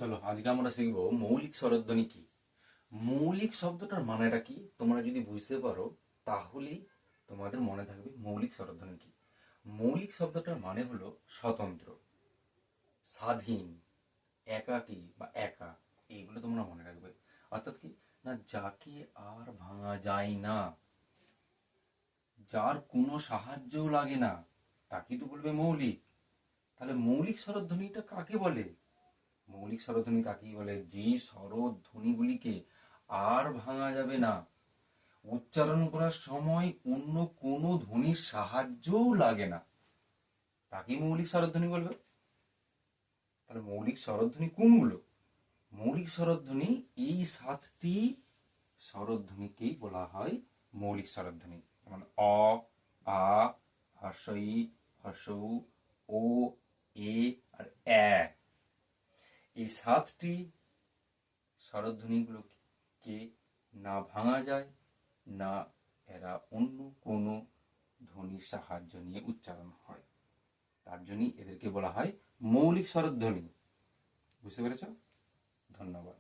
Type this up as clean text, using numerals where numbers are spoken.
চলো আজকে আমরা শিখব মৌলিক স্বরধ্বনি কি। মৌলিক শব্দটার মানেটা কি তোমরা যদি বুঝতে পারো তাহলেই তোমাদের মনে থাকবে মৌলিক স্বরধ্বনি কি। মৌলিক শব্দটার মানে হলো স্বতন্ত্র, স্বাধীন, একাকী বা একা, এইগুলো তোমরা মনে রাখবে। অর্থাৎ কি না, যাকে আর ভাঙা যায় না, যার কোনো সাহায্যও লাগে না, তাকেই তো বলবে মৌলিক। তাহলে মৌলিক স্বরধ্বনিটা কাকে বলে? মৌলিক স্বরধ্বনি তাকেই বলে যে স্বরধ্বনিগুলিকে আর ভাঙা যাবে না, উচ্চারণ করার সময় অন্য কোনো ধ্বনির সাহায্যও লাগে না, তাকেই মৌলিক স্বরধ্বনি বলবে। তাহলে মৌলিক স্বরধ্বনি কোনগুলো? মৌলিক স্বরধ্বনি এই 7টি স্বরধ্বনিকেই বলা হয় মৌলিক স্বরধ্বনি। যেমন অ, আ, হর্ষই, হর্ষৌ, ও, এ আর এ। এই 7টি স্বরধ্বনিগুলোকে না ভাঙা যায়, না এরা অন্য কোনো ধ্বনির সাহায্য নিয়ে উচ্চারণ হয়, তার জন্যই এদেরকে বলা হয় মৌলিক স্বরধ্বনি। বুঝতে পেরেছ? ধন্যবাদ।